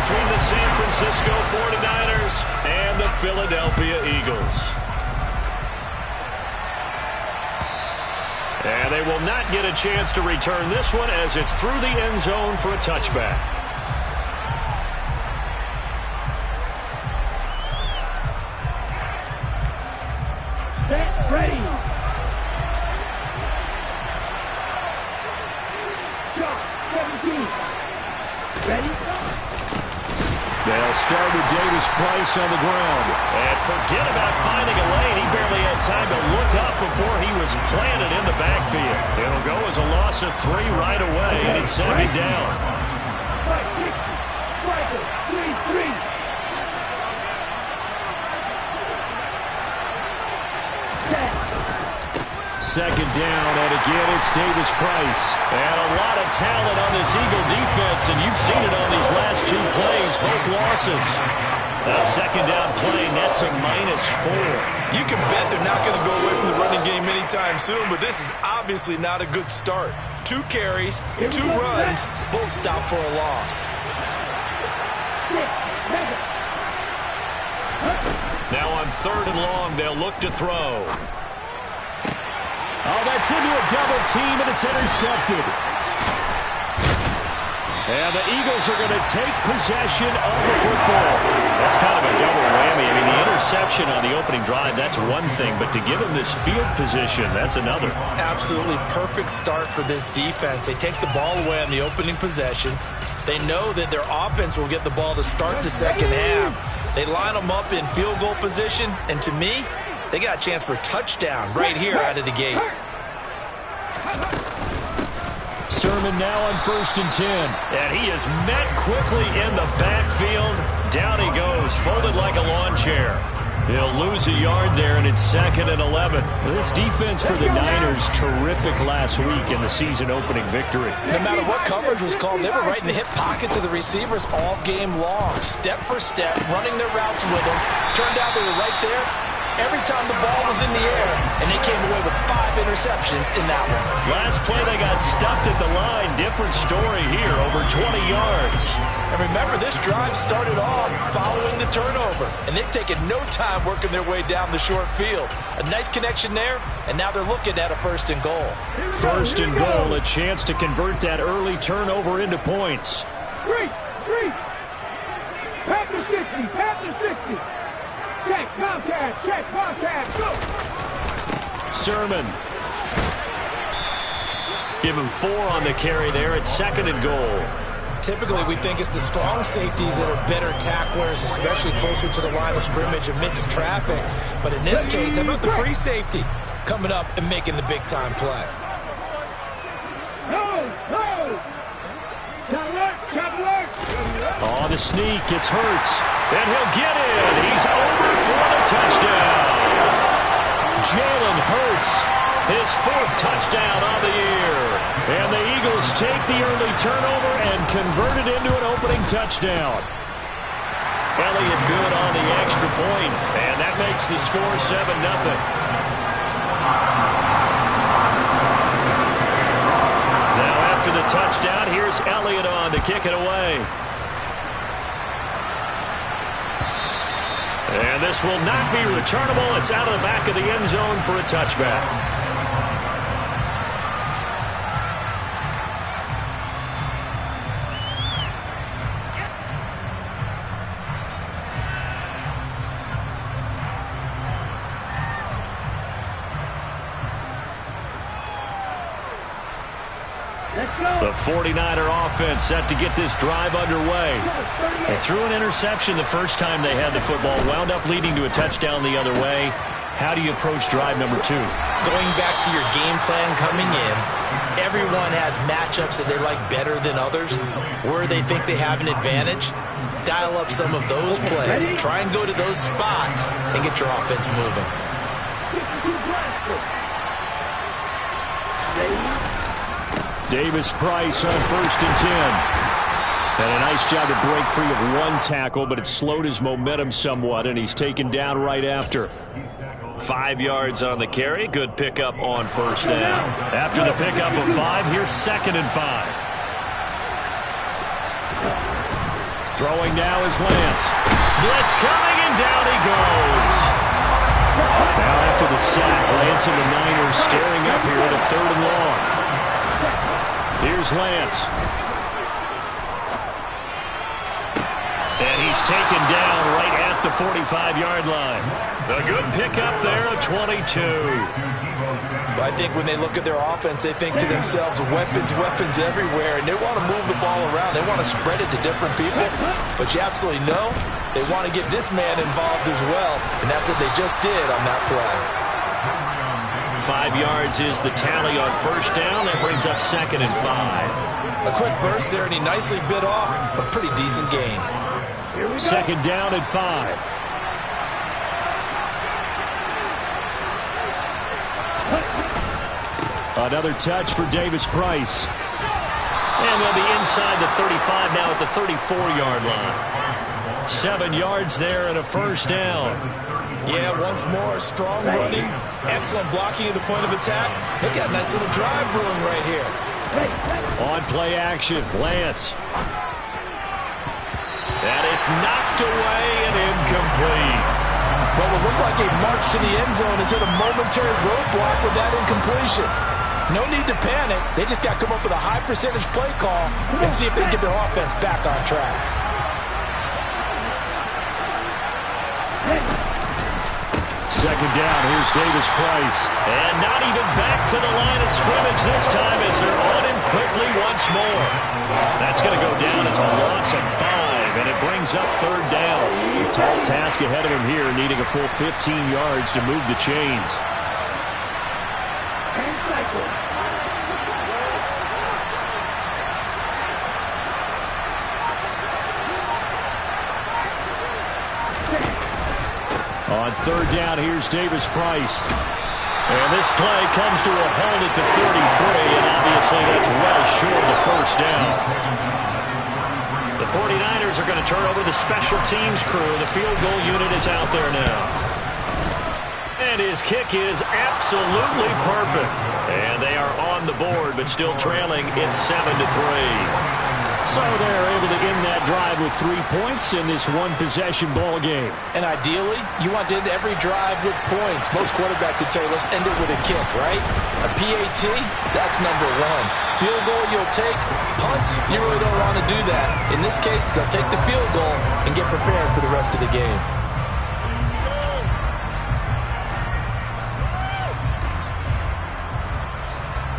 between the San Francisco 49ers and the Philadelphia Eagles. And they will not get a chance to return this one as it's through the end zone for a touchback. Set, ready. Shot, 17. Ready? They'll start with Davis Price on the ground. And forget about finding a lane. He barely had time to look up before he was planted in the backfield. It'll go as a loss of 3 right away, and it's second down. Striker, 3-3. Second down, and again it's Davis Price. And a lot of talent on this Eagle defense, and you've seen it on these last 2 plays, both losses. That second down play, that's a -4. You can bet they're not going to go away from the running game anytime soon, but this is obviously not a good start. 2 carries, 2 runs, both stop for a loss. Now on 3rd and long, they'll look to throw. Oh, that's into a double team, and it's intercepted. And the Eagles are going to take possession of the football. That's kind of a double whammy. I mean, the interception on the opening drive, that's one thing, but to give them this field position, that's another. Absolutely perfect start for this defense. They take the ball away on the opening possession. They know that their offense will get the ball to start the second half. They line them up in field goal position, and to me, they got a chance for a touchdown right here out of the gate. Sermon now on 1st and 10. And he is met quickly in the backfield. Down he goes, folded like a lawn chair. He'll lose a yard there, and it's 2nd and 11. This defense for the Niners, terrific last week in the season-opening victory. No matter what coverage was called, they were right in the hip pockets of the receivers all game long. Step for step, running their routes with them. Turned out they were right there every time the ball was in the air, and they came away with 5 interceptions in that one. Last play, they got stuffed at the line. Different story here, over 20 yards. And remember, this drive started off following the turnover, and they've taken no time working their way down the short field. A nice connection there, and now they're looking at a 1st and goal. 1st and goal, a chance to convert that early turnover into points. 3. Pass to 60, pass to 60. Check, contact, go! Sermon. Give him 4 on the carry there at 2nd and goal. Typically, we think it's the strong safeties that are better tacklers, especially closer to the line of scrimmage amidst traffic. But in this case, how about the free safety coming up and making the big-time play? Oh, the sneak, it's Hurts. And he'll get it. He's over for the touchdown. Jalen Hurts, his 4th touchdown on the year. And the Eagles take the early turnover and convert it into an opening touchdown. Elliott good on the extra point, and that makes the score 7-0. Now after the touchdown, here's Elliott on to kick it away. And this will not be returnable. It's out of the back of the end zone for a touchback. The 49er offense set to get this drive underway. They threw an interception the first time they had the football, wound up leading to a touchdown the other way. How do you approach drive number 2? Going back to your game plan coming in, everyone has matchups that they like better than others. Where they think they have an advantage, dial up some of those plays. Try and go to those spots and get your offense moving. Davis Price on 1st and 10. And a nice job to break free of 1 tackle, but it slowed his momentum somewhat, and he's taken down right after. 5 yards on the carry. Good pickup on 1st down. After the pickup of 5, here's 2nd and 5. Throwing now is Lance. Blitz coming, and down he goes. Now after the sack, Lance and the Niners staring up here at a 3rd and long. Here's Lance. And he's taken down right at the 45-yard line. A good pickup there, a 22. I think when they look at their offense, they think to themselves, weapons everywhere, and they want to move the ball around. They want to spread it to different people. But you absolutely know they want to get this man involved as well, and that's what they just did on that play. 5 yards is the tally on first down. That brings up 2nd and 5. A quick burst there, and he nicely bit off a pretty decent gain. 2nd down and 5. Another touch for Davis Price. And they'll be inside the 35 now at the 34-yard line. 7 yards there and a first down. Yeah, once more, strong running, excellent blocking at the point of attack. They got a nice little drive brewing right here. On play action, Lance. And it's knocked away and incomplete. Well, it looked like a march to the end zone has hit a momentary roadblock with that incompletion. No need to panic. They just got to come up with a high percentage play call and see if they can get their offense back on track. Second down, here's Davis Price. And not even back to the line of scrimmage this time as they're on him quickly once more. That's going to go down as a loss of 5, and it brings up 3rd down. Tall task ahead of him here, needing a full 15 yards to move the chains. On 3rd down, here's Davis Price. And this play comes to a halt at the 33, and obviously that's well short of the first down. The 49ers are going to turn over the special teams crew. The field goal unit is out there now. And his kick is absolutely perfect. And they are on the board, but still trailing. It's 7-3. So they're able to end that drive with 3 points in this one-possession ball game. And ideally, you want to end every drive with points. Most quarterbacks would tell you, let's end it with a kick, right? A PAT, that's number 1. Field goal, you'll take. Punts, you really don't want to do that. In this case, they'll take the field goal and get prepared for the rest of the game.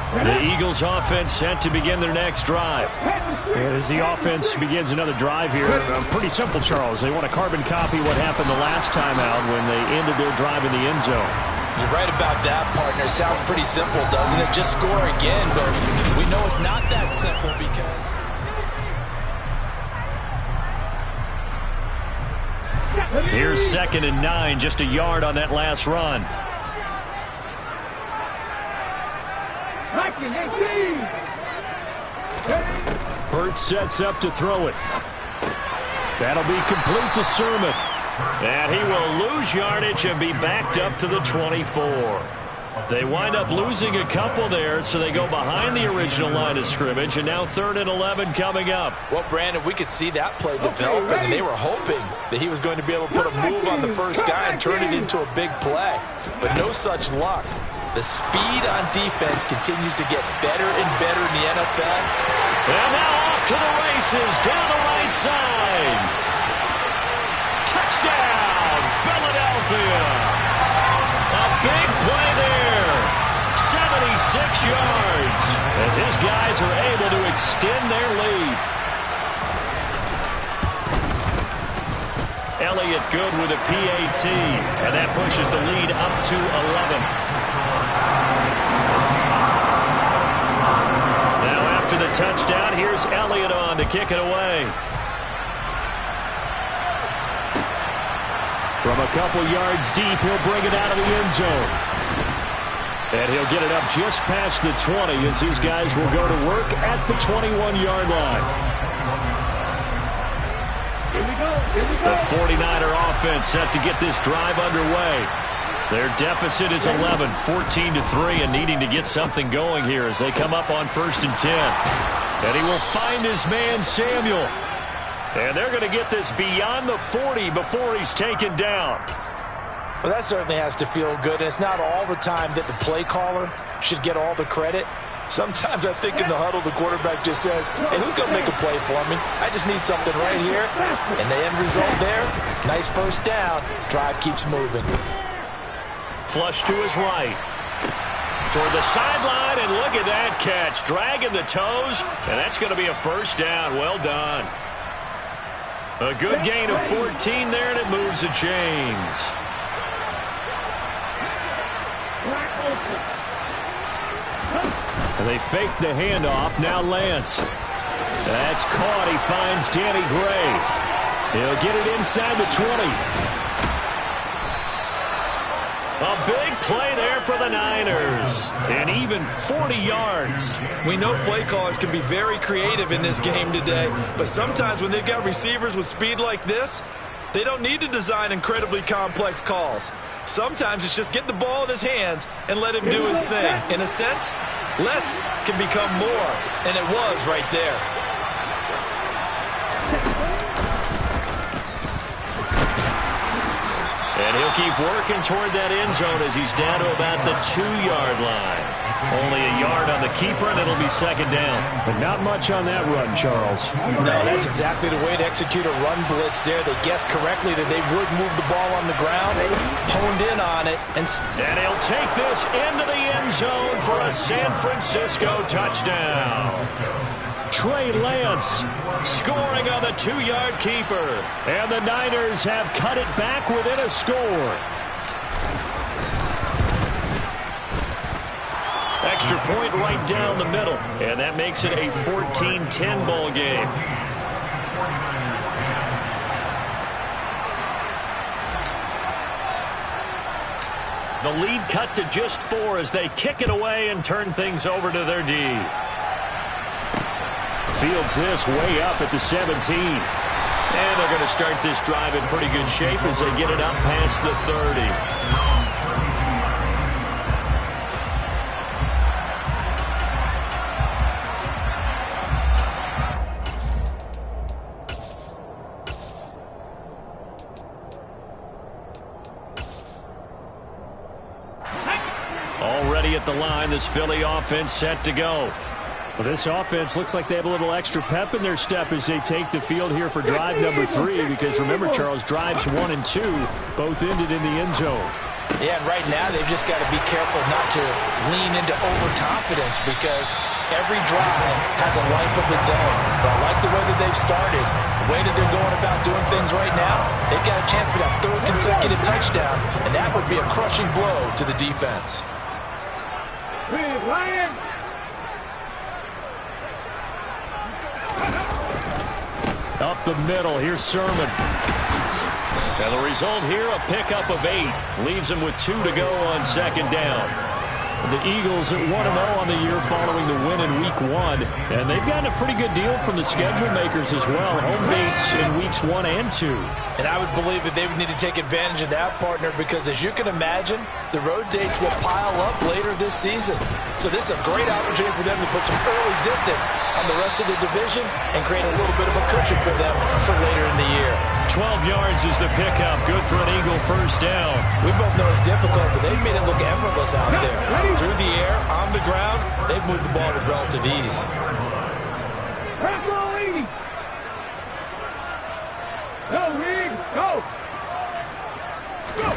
The Eagles offense set to begin their next drive. And as the offense begins another drive here, pretty simple, Charles. They want to carbon copy what happened the last time out when they ended their drive in the end zone. You're right about that, partner. Sounds pretty simple, doesn't it? Just score again, but we know it's not that simple because... Here's 2nd and 9, just a yard on that last run. Hurts sets up to throw it. That'll be complete to Sermon. And he will lose yardage and be backed up to the 24. They wind up losing a couple there, so they go behind the original line of scrimmage, and now 3rd and 11 coming up. Well, Brandon, we could see that play developing, and they were hoping that he was going to be able to put a move on the first guy and turn it into a big play. But no such luck. The speed on defense continues to get better and better in the NFL. And now off to the races down the right side. Touchdown, Philadelphia. A big play there. 76 yards as his guys are able to extend their lead. Elliott good with a PAT, and that pushes the lead up to 11. After the touchdown, here's Elliott on to kick it away. From a couple yards deep, he'll bring it out of the end zone. And he'll get it up just past the 20 as these guys will go to work at the 21-yard line. The 49er offense set to get this drive underway. Their deficit is 11, 14-3, and needing to get something going here as they come up on 1st and 10. And he will find his man, Samuel. And they're going to get this beyond the 40 before he's taken down. Well, that certainly has to feel good, and it's not all the time that the play caller should get all the credit. Sometimes I think in the huddle, the quarterback just says, hey, who's going to make a play for me? I just need something right here. And the end result there, nice first down. Drive keeps moving. Flush to his right. Toward the sideline, and look at that catch. Dragging the toes, and that's going to be a first down. Well done. A good gain of 14 there, and it moves the chains. And they fake the handoff. Now Lance. That's caught. He finds Danny Gray. He'll get it inside the 20. A big play there for the Niners. And even 40 yards. We know play callers can be very creative in this game today, but sometimes when they've got receivers with speed like this, they don't need to design incredibly complex calls. Sometimes it's just get the ball in his hands and let him do his thing. In a sense, less can become more, and it was right there. And he'll keep working toward that end zone as he's down to about the 2-yard line. Only a yard on the keeper, and it'll be second down. But not much on that run, Charles. No, that's exactly the way to execute a run blitz there. They guessed correctly that they would move the ball on the ground. They honed in on it. And he'll take this into the end zone for a San Francisco touchdown. Trey Lance scoring on the 2-yard keeper. And the Niners have cut it back within a score. Extra point right down the middle. And that makes it a 14-10 ball game. The lead cut to just 4 as they kick it away and turn things over to their D. Fields this way up at the 17. And they're going to start this drive in pretty good shape as they get it up past the 30. Already at the line, this Philly offense set to go. Well, this offense looks like they have a little extra pep in their step as they take the field here for drive number 3, because remember, Charles, drives 1 and 2 both ended in the end zone. Yeah, and right now they've just got to be careful not to lean into overconfidence, because every drive has a life of its own. But I like the way that they've started, the way that they're going about doing things right now. They've got a chance for that 3rd consecutive touchdown, and that would be a crushing blow to the defense. Lions! Up the middle, here's Sermon. And the result here, a pickup of 8. Leaves him with 2 to go on second down. The Eagles at 1-0 on the year following the win in Week 1. And they've gotten a pretty good deal from the schedule makers as well. Home dates in Weeks 1 and 2. And I would believe that they would need to take advantage of that, partner, because as you can imagine, the road dates will pile up later this season. So this is a great opportunity for them to put some early distance on the rest of the division and create a little bit of a cushion for them for later in the year. 12 yards is the pickup. Good for an Eagle first down. We both know it's difficult, but they've made it look effortless out there. Through the air, on the ground, they've moved the ball with relative ease. Go, Reed, go! Go!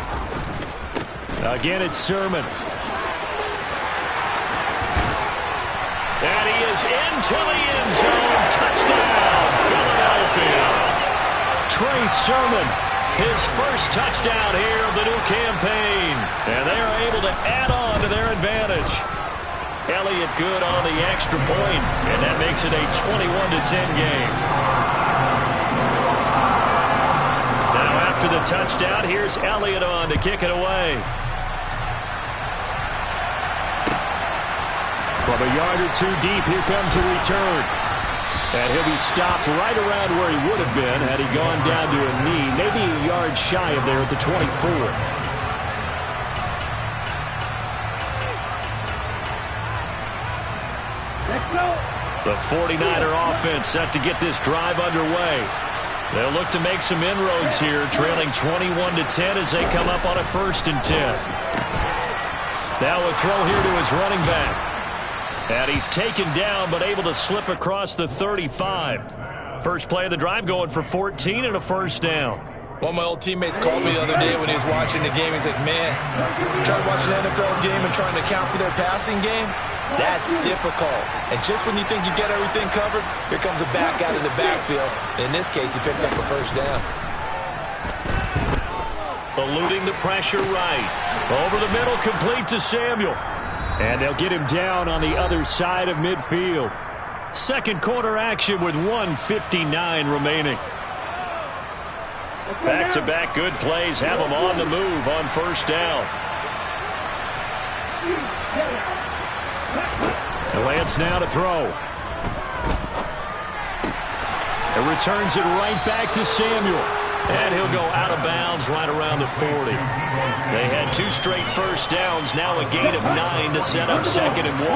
Again, it's Sermon. And he is into the end zone. Touchdown, Philadelphia. Trey Sermon, his first touchdown here of the new campaign. And they are able to add on to their advantage. Elliott good on the extra point, and that makes it a 21-10 game. Now after the touchdown, here's Elliott on to kick it away. From a yard or 2 deep, here comes the return. And he'll be stopped right around where he would have been had he gone down to a knee, maybe a yard shy of there at the 24. Let's go! The 49er offense set to get this drive underway. They'll look to make some inroads here, trailing 21-10 as they come up on a 1st and 10. Now a throw here to his running back. And he's taken down, but able to slip across the 35. First play of the drive going for 14 and a 1st down. One of my old teammates called me the other day when he was watching the game. He's like, man, trying to watch an NFL game and trying to account for their passing game? That's difficult. And just when you think you get everything covered, here comes a back out of the backfield. In this case, he picks up a 1st down. Eluding the pressure right. Over the middle, complete to Samuel. And they'll get him down on the other side of midfield. Second quarter action with 1:59 remaining. Back-to-back good plays have them on the move on 1st down. Lance now to throw. It returns it right back to Samuel. And he'll go out of bounds right around the 40. They had 2 straight 1st downs, now a gain of 9 to set up 2nd and 1.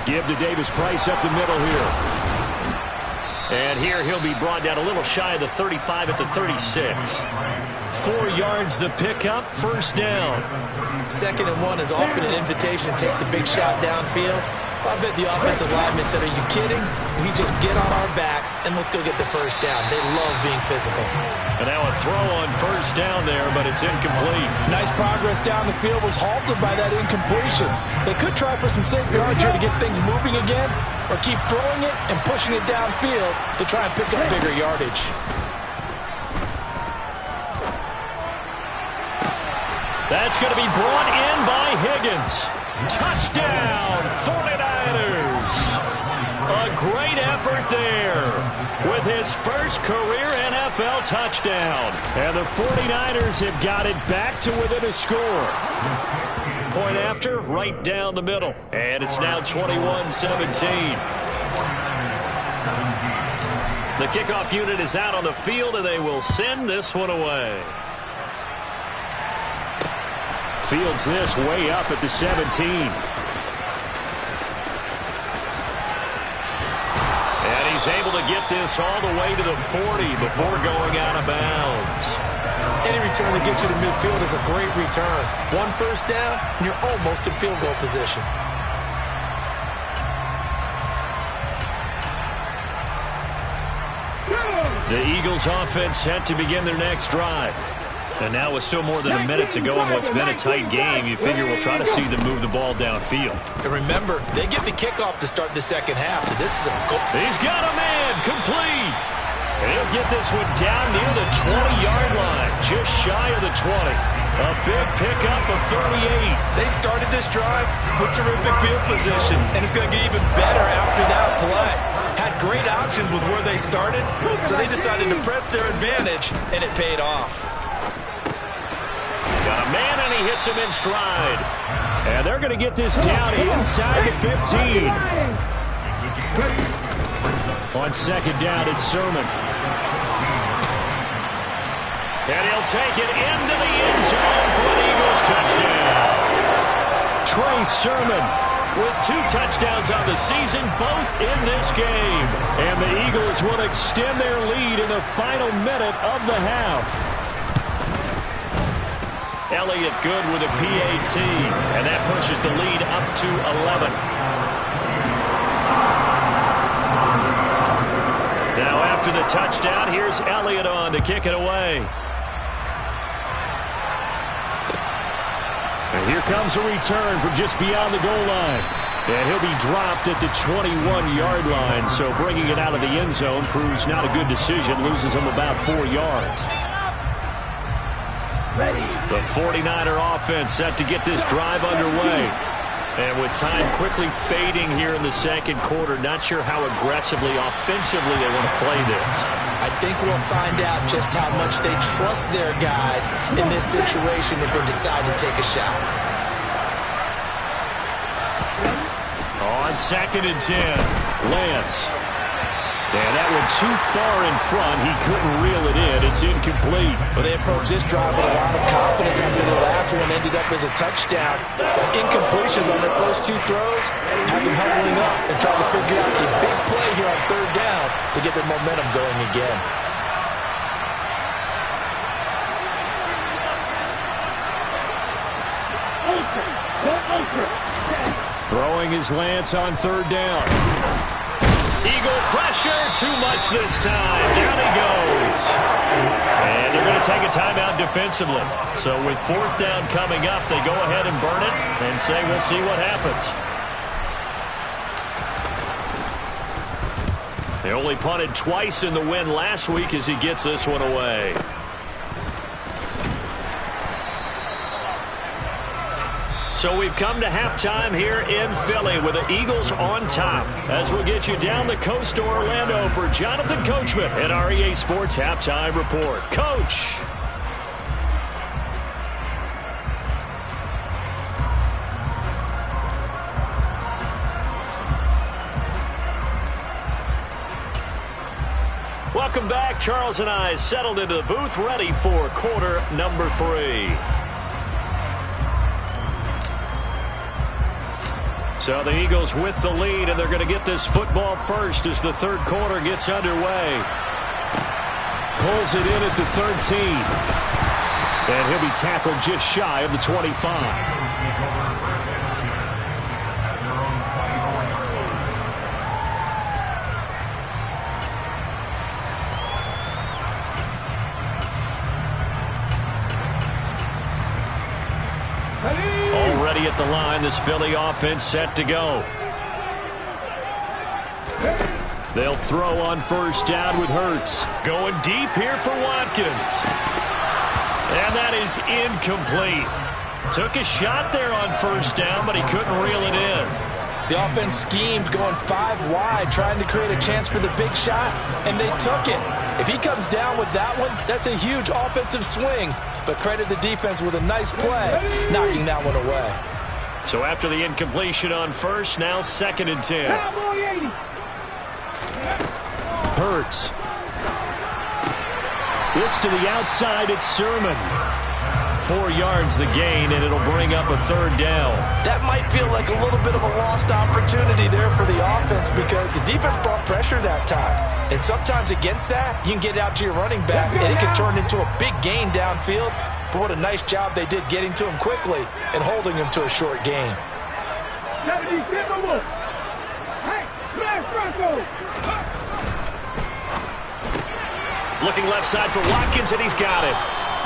Give to Davis-Price up the middle here. And here he'll be brought down a little shy of the 35 at the 36. 4 yards the pickup, 1st down. 2nd and 1 is often an invitation to take the big shot downfield. I bet the offensive lineman said, are you kidding? We just get on our backs and let's go get the 1st down. They love being physical. And now a throw on 1st down there, but it's incomplete. Nice progress down the field was halted by that incompletion. They could try for some safe yards here to get things moving again, or keep throwing it and pushing it downfield to try and pick up bigger yardage. That's going to be brought in by Higgins. Touchdown, 49ers. A great effort there with his first career NFL touchdown. And the 49ers have got it back to within a score. Point after, right down the middle. And it's now 21-17. The kickoff unit is out on the field, and they will send this one away. Fields this way up at the 17. And he's able to get this all the way to the 40 before going out of bounds. Any return that gets you to midfield is a great return. 1 1st down, and you're almost in field goal position. The Eagles offense set to begin their next drive. And now with still more than a minute to go in what's been a tight game, you figure we'll try to see them move the ball downfield. And remember, they get the kickoff to start the 2nd half, so this is a goal. He's got a man, complete. And he'll get this one down near the 20-yard line, just shy of the 20. A big pickup of 38. They started this drive with terrific field position, and it's going to get even better after that play. Had great options with where they started, so they decided to press their advantage, and it paid off. Got a man, and he hits him in stride. And they're going to get this down inside the 15. On 2nd down, it's Sermon. And he'll take it into the end zone for an Eagles touchdown. Trey Sermon with 2 touchdowns on the season, both in this game. And the Eagles will extend their lead in the final minute of the half. Elliott good with a PAT, and that pushes the lead up to 11. Now after the touchdown, here's Elliott on to kick it away. And here comes a return from just beyond the goal line. And he'll be dropped at the 21-yard line, so bringing it out of the end zone proves not a good decision, loses him about 4 yards. The 49er offense set to get this drive underway. And with time quickly fading here in the 2nd quarter, not sure how aggressively, offensively they want to play this. I think we'll find out just how much they trust their guys in this situation if they decide to take a shot. On 2nd and 10, Lance. And that one too far in front. He couldn't reel it in. It's incomplete. Well, they approached this drive with a lot of confidence after the last one ended up as a touchdown. But incompletions on their first 2 throws has them huddling up and trying to figure out a to get their momentum going again. Throwing his Lance on third down. Eagle pressure, too much this time. Down he goes. And they're going to take a timeout defensively. So with fourth down coming up, they go ahead and burn it and say we'll see what happens. They only punted twice in the win last week as he gets this one away. So we've come to halftime here in Philly with the Eagles on top. As we'll get you down the coast to Orlando for Jonathan Coachman at our EA Sports Halftime Report. Coach. Welcome back. Charles and I settled into the booth ready for quarter number 3. So the Eagles with the lead, and they're going to get this football first as the third quarter gets underway. Pulls it in at the 13. And he'll be tackled just shy of the 25. Already at the line, this Philly offense set to go. They'll throw on first down with Hurts. Going deep here for Watkins. And that is incomplete. Took a shot there on first down, but he couldn't reel it in. The offense schemed going 5 wide, trying to create a chance for the big shot, and they took it. If he comes down with that one, that's a huge offensive swing. But credit the defense with a nice play, knocking that one away. So after the incompletion on first, now 2nd and 10. Hurts. This to the outside, it's Sermon. 4 yards the gain, and it'll bring up a third down. That might feel like a little bit of a lost opportunity there for the offense because the defense brought pressure that time. And sometimes against that, you can get out to your running back, and it can turn into a big gain downfield. But what a nice job they did getting to him quickly and holding him to a short gain. Looking left side for Watkins, and he's got it.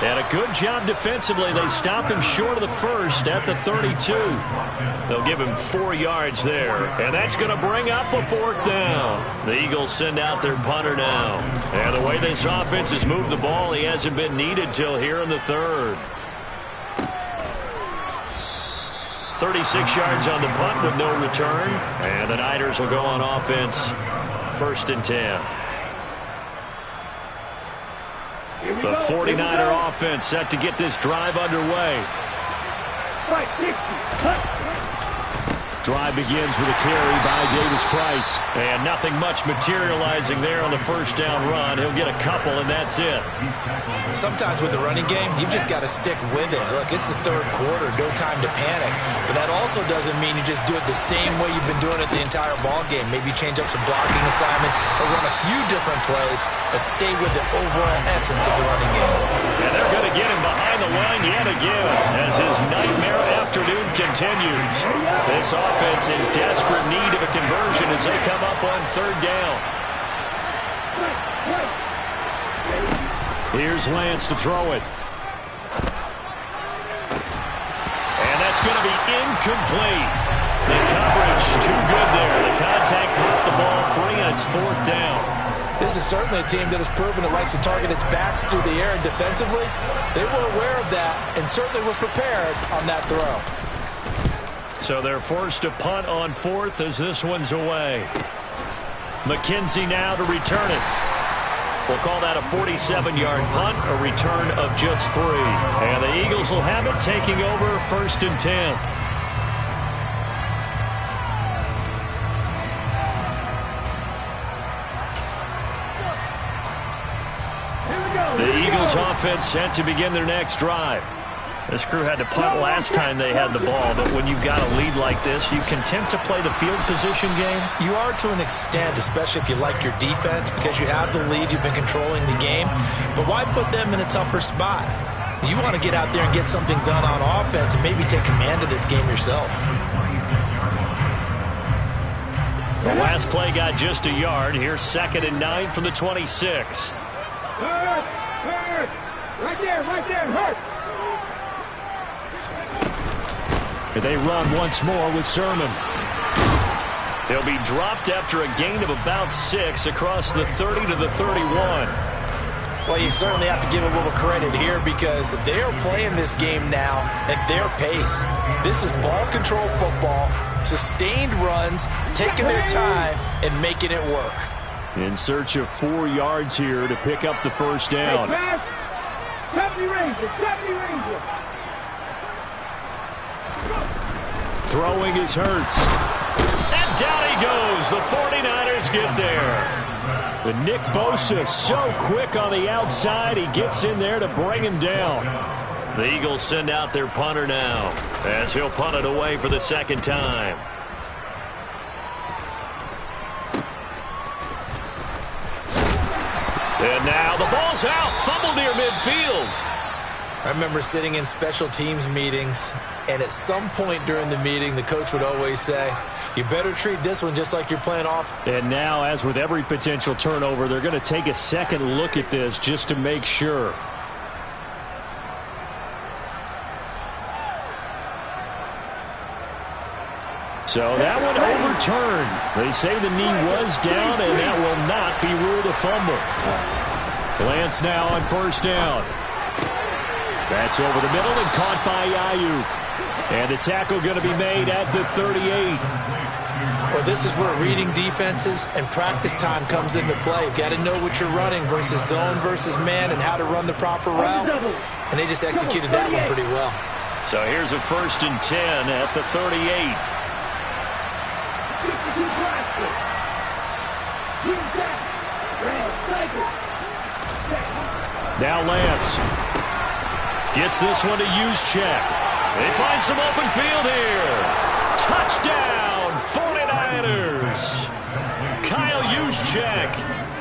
And a good job defensively. They stop him short of the first at the 32. They'll give him 4 yards there. And that's going to bring up a fourth down. The Eagles send out their punter now. And the way this offense has moved the ball, he hasn't been needed till here in the third. 36 yards on the punt with no return. And the Niners will go on offense. 1st and 10. The 49er offense set to get this drive underway. Drive begins with a carry by Davis Price. And nothing much materializing there on the first down run. He'll get a couple, and that's it. Sometimes with the running game, you've just got to stick with it. Look, it's the third quarter, no time to panic. But that also doesn't mean you just do it the same way you've been doing it the entire ball game. Maybe change up some blocking assignments or run a few different plays, but stay with the overall essence of the running game. And they're going to get him behind the line yet again as his nightmare afternoon continues. This offense in desperate need of a conversion as they come up on third down. Here's Lance to throw it. And that's going to be incomplete. The coverage too good there. The contact popped the ball free, and it's 4th down. This is certainly a team that has proven it likes to target its backs through the air, and defensively, they were aware of that and certainly were prepared on that throw. So they're forced to punt on 4th as this one's away. McKenzie now to return it. We'll call that a 47-yard punt, a return of just 3. And the Eagles will have it, taking over 1st and 10. The Eagles offense set to begin their next drive. This crew had to punt last time they had the ball, but when you've got a lead like this, you content to play the field position game? You are to an extent, especially if you like your defense, because you have the lead, you've been controlling the game. But why put them in a tougher spot? You want to get out there and get something done on offense and maybe take command of this game yourself. The last play got just a yard. Here's 2nd and 9 from the 26. Hurt! Right there, hurt! They run once more with Sermon. He'll be dropped after a gain of about 6 across the 30 to the 31. Well, you certainly have to give a little credit here because they are playing this game now at their pace. This is ball control football, sustained runs, taking their time, and making it work. In search of 4 yards here to pick up the first down. Hey, 70 Rangers. Throwing is Hurts. And down he goes. The 49ers get there. But Nick Bosa so quick on the outside, he gets in there to bring him down. The Eagles send out their punter now as he'll punt it away for the 2nd time. And now the ball's out. Fumble near midfield. I remember sitting in special teams meetings, and at some point during the meeting, the coach would always say, you better treat this one just like you're playing off. And now, as with every potential turnover, they're going to take a second look at this just to make sure. So that one overturned. They say the knee was down, and that will not be ruled a fumble. Lance now on 1st down. That's over the middle and caught by Ayuk. And the tackle going to be made at the 38. Well, this is where reading defenses and practice time comes into play. You've got to know what you're running versus zone versus man and how to run the proper route. And they just executed that one pretty well. So here's a 1st and 10 at the 38. Now Lance gets this one to Juszczyk. They find some open field here. Touchdown, 49ers. Kyle Juszczyk,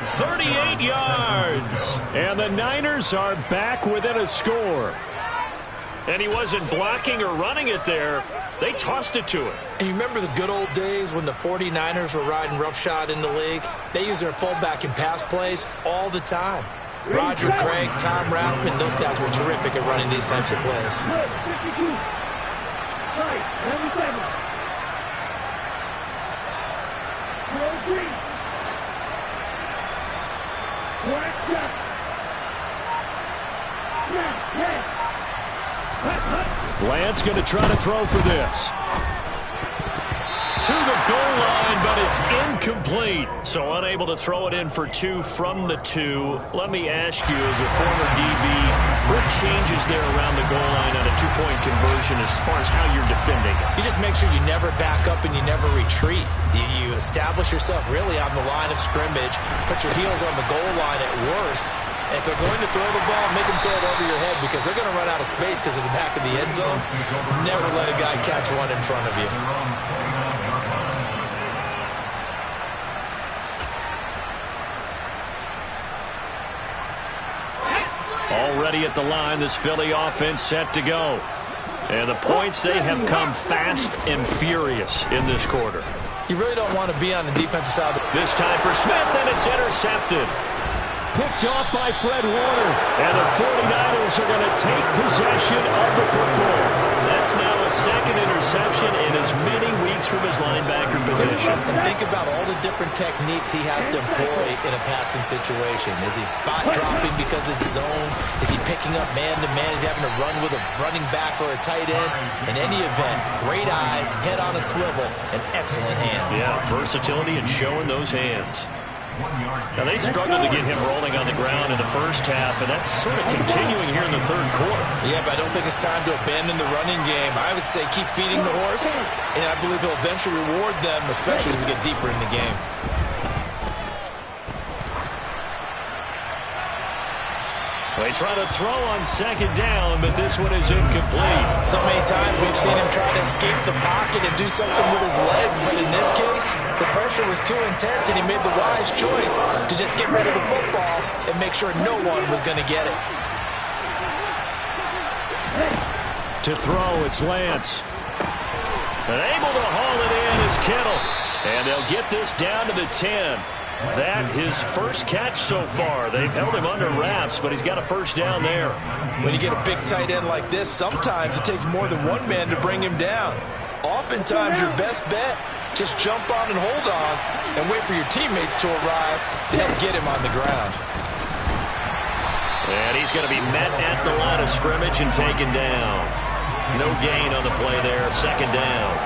38 yards. And the Niners are back within a score. And he wasn't blocking or running it there. They tossed it to him. And you remember the good old days when the 49ers were riding roughshod in the league? They used their fullback in pass plays all the time. Roger Craig, Tom Rathman, those guys were terrific at running these types of plays. Lance going to try to throw for this. To the goal line, but it's incomplete. So unable to throw it in for 2 from the 2. Let me ask you, as a former DB, what changes there around the goal line on a 2-point conversion as far as how you're defending? You just make sure you never back up and you never retreat. You establish yourself really on the line of scrimmage, put your heels on the goal line at worst. And if they're going to throw the ball, make them throw it over your head because they're going to run out of space because of the back of the end zone. Never let a guy catch one in front of you. Already at the line, this Philly offense set to go. And the points, they have come fast and furious in this quarter. You really don't want to be on the defensive side. This time for Smith, and it's intercepted. Picked off by Fred Warner. And the 49ers are going to take possession of the football. That's now a 2nd interception in as many weeks from his linebacker position. And think about all the different techniques he has to employ in a passing situation. Is he spot dropping because it's zone? Is he picking up man-to-man? Is he having to run with a running back or a tight end? In any event, great eyes, head on a swivel, and excellent hands. Yeah, versatility and showing those hands. Now, they struggled to get him rolling on the ground in the first half, and that's sort of continuing here in the 3rd quarter. Yeah, but I don't think it's time to abandon the running game. I would say keep feeding the horse, and I believe he'll eventually reward them, especially as we get deeper in the game. They try to throw on second down, but this one is incomplete. So many times we've seen him try to escape the pocket and do something with his legs, but in this case, the pressure was too intense, and he made the wise choice to just get rid of the football and make sure no one was going to get it. To throw, it's Lance. And able to haul it in is Kittle. And they'll get this down to the 10. That his first catch so far. They've held him under wraps, but he's got a first down there. When you get a big tight end like this, sometimes it takes more than one man to bring him down. Oftentimes, your best bet, just jump on and hold on and wait for your teammates to arrive to help get him on the ground. And he's going to be met at the line of scrimmage and taken down. No gain on the play there, second down.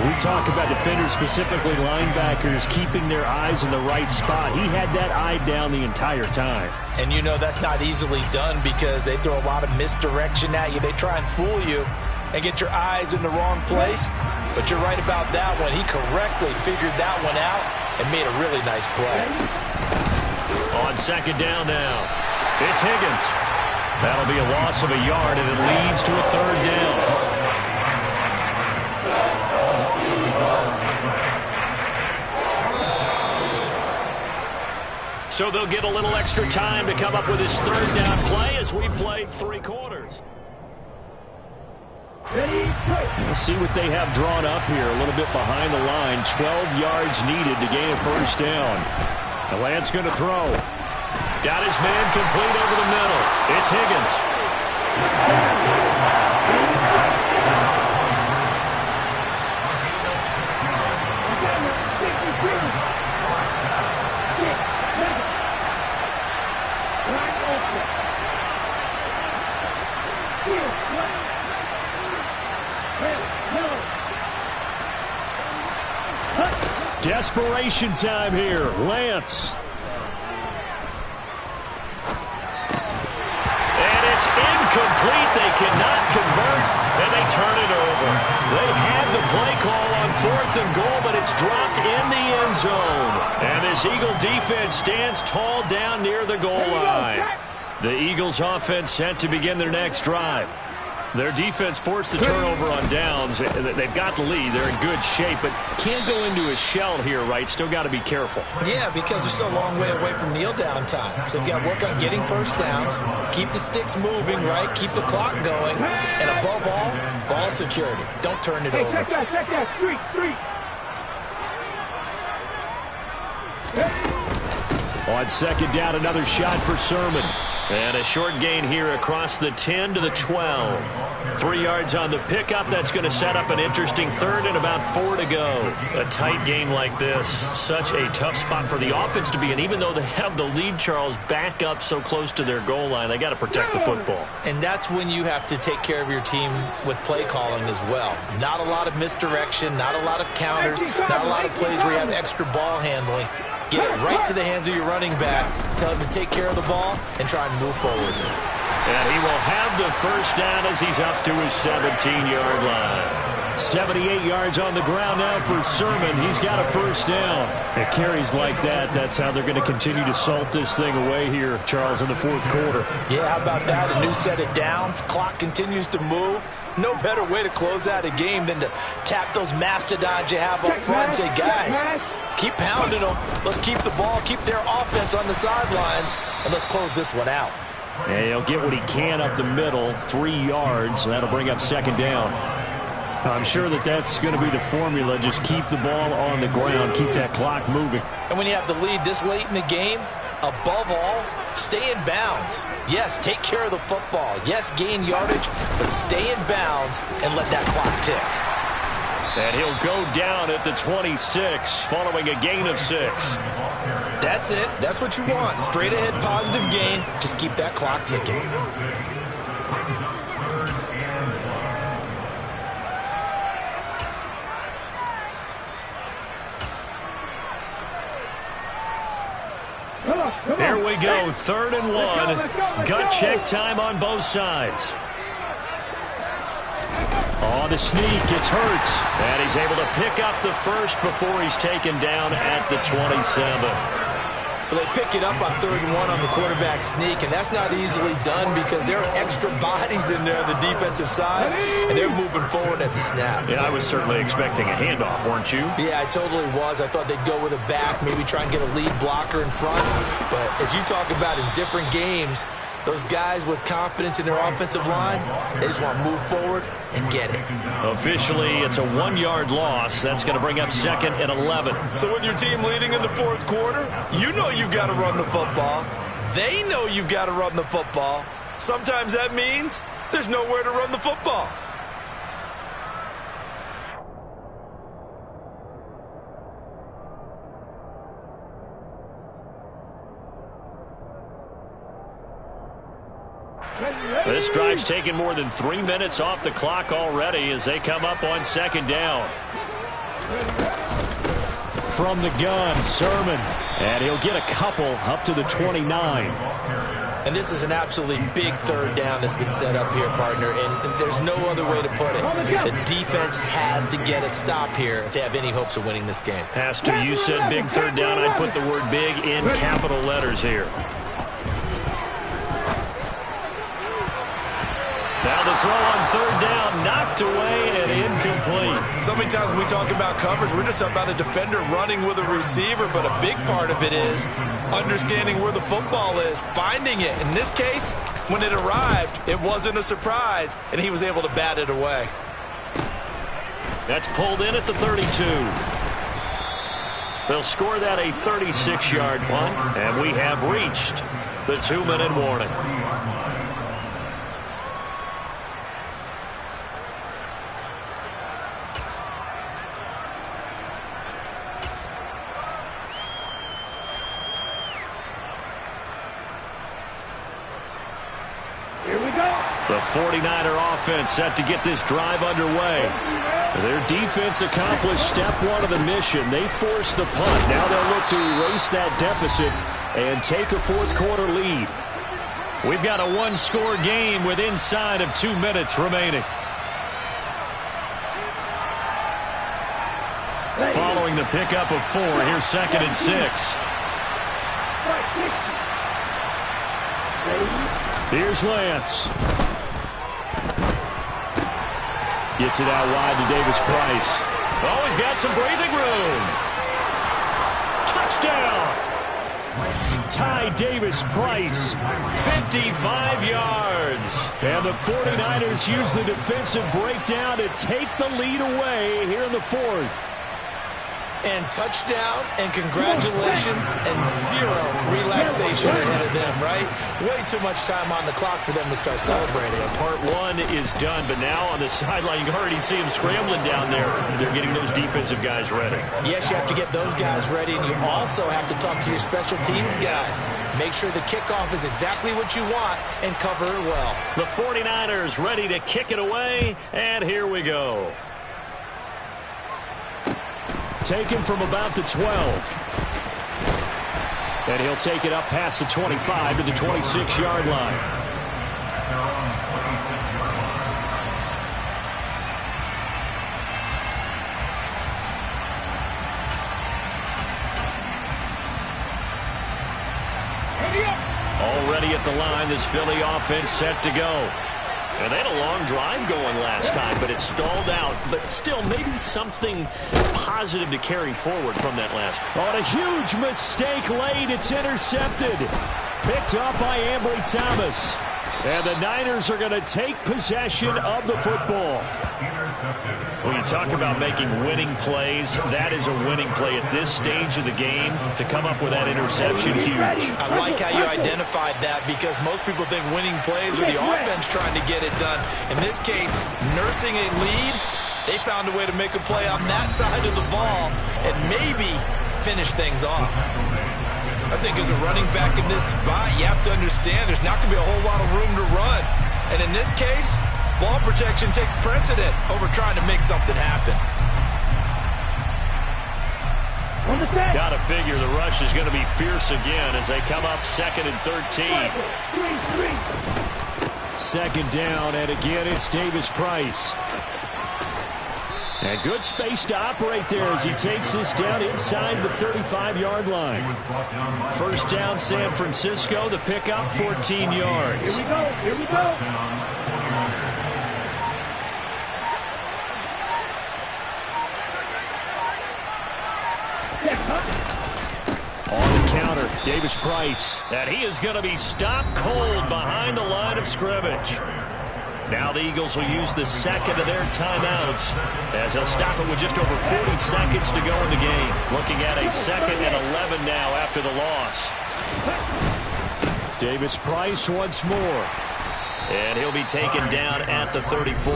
We talk about defenders, specifically linebackers, keeping their eyes in the right spot. He had that eye down the entire time. And you know that's not easily done because they throw a lot of misdirection at you. They try and fool you and get your eyes in the wrong place. But you're right about that one. He correctly figured that one out and made a really nice play. On second down now, it's Higgins. That'll be a loss of a yard, and it leads to a third down. So they'll get a little extra time to come up with his third down play as we played 3 quarters. We'll see what they have drawn up here. A little bit behind the line. 12 yards needed to gain a first down. The Lance going to throw. Got his man complete over the middle. It's Higgins. Desperation time here. Lance. And it's incomplete. They cannot convert, and they turn it over. They had the play call on 4th and goal, but it's dropped in the end zone. And this Eagle defense stands tall down near the goal line. The Eagles offense set to begin their next drive. Their defense forced the turnover on downs. They've got the lead. They're in good shape, but can't go into a shell here, right? Still got to be careful. Yeah, because they're still a long way away from kneel down time. So they've got to work on getting first downs, keep the sticks moving, right? Keep the clock going. And above all, ball security. Don't turn it over. Check that, street. On second down, another shot for Sermon. And a short gain here across the 10 to the 12. 3 yards on the pickup. That's going to set up an interesting third and about 4 to go. A tight game like this, such a tough spot for the offense to be in. Even though they have the lead, Charles, back up so close to their goal line, they got to protect the football. And that's when you have to take care of your team with play calling as well. Not a lot of misdirection, not a lot of counters, not a lot of plays where you have extra ball handling. Get it right to the hands of your running back. Tell him to take care of the ball and try and move forward. And he will have the first down as he's up to his 17-yard line. 78 yards on the ground now for Sermon. He's got a first down. It carries like that. That's how they're going to continue to salt this thing away here, Charles, in the 4th quarter. Yeah, how about that? A new set of downs. Clock continues to move. No better way to close out a game than to tap those mastodons you have up front and say, guys, keep pounding them. Let's keep the ball, keep their offense on the sidelines, and let's close this one out. And he'll get what he can up the middle, 3 yards. That'll bring up second down. I'm sure that's going to be the formula. Just keep the ball on the ground, keep that clock moving. And when you have the lead this late in the game, above all, stay in bounds. Yes, take care of the football. Yes, gain yardage, but stay in bounds and let that clock tick. And he'll go down at the 26 following a gain of 6. That's it. That's what you want. Straight ahead positive gain. Just keep that clock ticking. Here we go, 3rd and 1. Gut check time on both sides. On the sneak, it's Hurts. And he's able to pick up the first before he's taken down at the 27. But they pick it up on 3rd and 1 on the quarterback sneak, and that's not easily done because there are extra bodies in there on the defensive side, and they're moving forward at the snap. Yeah, I was certainly expecting a handoff, weren't you? Yeah, I totally was. I thought they'd go with a back, maybe try and get a lead blocker in front. But as you talk about in different games, those guys with confidence in their offensive line, they just want to move forward and get it. Officially, it's a 1-yard loss. That's going to bring up 2nd and 11. So with your team leading in the 4th quarter, you know you've got to run the football. They know you've got to run the football. Sometimes that means there's nowhere to run the football. This drive's taken more than 3 minutes off the clock already as they come up on 2nd down. From the gun, Sermon. And he'll get a couple up to the 29. And this is an absolutely big 3rd down that's been set up here, partner, and there's no other way to put it. The defense has to get a stop here if they have any hopes of winning this game. Has to. You said big 3rd down. I'd put the word big in capital letters here. Now the throw on 3rd down, knocked away and incomplete. So many times when we talk about coverage, we're just talking about a defender running with a receiver, but a big part of it is understanding where the football is, finding it. In this case, when it arrived, it wasn't a surprise, and he was able to bat it away. That's pulled in at the 32. They'll score that a 36-yard punt, and we have reached the 2-minute warning. The 49er offense set to get this drive underway. Their defense accomplished step 1 of the mission. They forced the punt. Now they'll look to erase that deficit and take a 4th quarter lead. We've got a 1-score game with inside of 2 minutes remaining. Following the pickup of 4, here's 2nd and 6. Here's Lance. Gets it out wide to Davis-Price. Oh, he's got some breathing room. Touchdown! Ty Davis-Price, 55 yards. And the 49ers use the defensive breakdown to take the lead away here in the 4th. And touchdown, and congratulations, and 0 relaxation ahead of them, right? Way too much time on the clock for them to start celebrating. Part 1 is done, but now on the sideline, you can already see them scrambling down there. They're getting those defensive guys ready. Yes, you have to get those guys ready, and you also have to talk to your special teams guys. Make sure the kickoff is exactly what you want and cover it well. The 49ers ready to kick it away, and here we go. Taken from about the 12. And he'll take it up past the 25 to the 26-yard line. Already at the line, this Philly offense set to go. And they had a long drive going last time, but it stalled out. But still, maybe something positive to carry forward from that last. On a huge mistake late, it's intercepted. Picked up by Ambry Thomas. And the Niners are going to take possession of the football. When you talk about making winning plays, that is a winning play at this stage of the game. To come up with that interception, huge. I like how you identified that because most people think winning plays are the offense trying to get it done. In this case, nursing a lead, they found a way to make a play on that side of the ball and maybe finish things off. I think as a running back in this spot, you have to understand there's not going to be a whole lot of room to run. And in this case, ball protection takes precedent over trying to make something happen. Got to figure the rush is going to be fierce again as they come up 2nd and 13. 2nd down, and again it's Davis-Price. And good space to operate there as he takes this down inside the 35-yard line. First down, San Francisco. The pickup, 14 yards. Here we go. Here we go. On the counter, Davis Price. And he is going to be stopped cold behind the line of scrimmage. Now the Eagles will use the second of their timeouts as they'll stop it with just over 40 seconds to go in the game. Looking at a 2nd and 11 now after the loss. Davis Price once more. And he'll be taken down at the 34.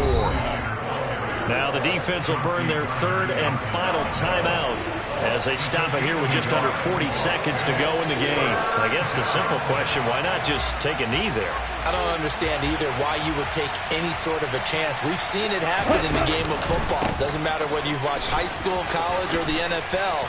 Now the defense will burn their 3rd and final timeout as they stop it here with just under 40 seconds to go in the game. I guess the simple question, why not just take a knee there? I don't understand either why you would take any sort of a chance. We've seen it happen in the game of football. Doesn't matter whether you've watched high school, college, or the NFL.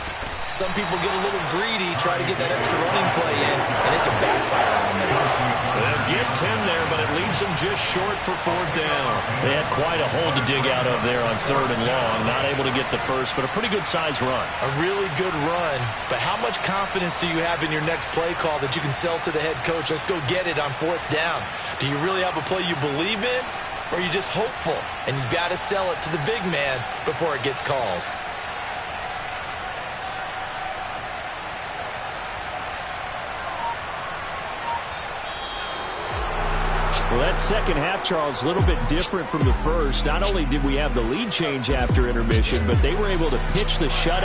Some people get a little greedy, try to get that extra running play in, and it can backfire on them. They'll get 10 there, but it leaves them just short for 4th down. They had quite a hole to dig out of there on 3rd and long. Not able to get the first, but a pretty good-sized run. A really good run, but how much confidence do you have in your next play call that you can sell to the head coach? Let's go get it on 4th down. Do you really have a play you believe in, or are you just hopeful? And you've got to sell it to the big man before it gets called. Well, that second half, Charles, a little bit different from the first. Not only did we have the lead change after intermission, but they were able to pitch the shutout.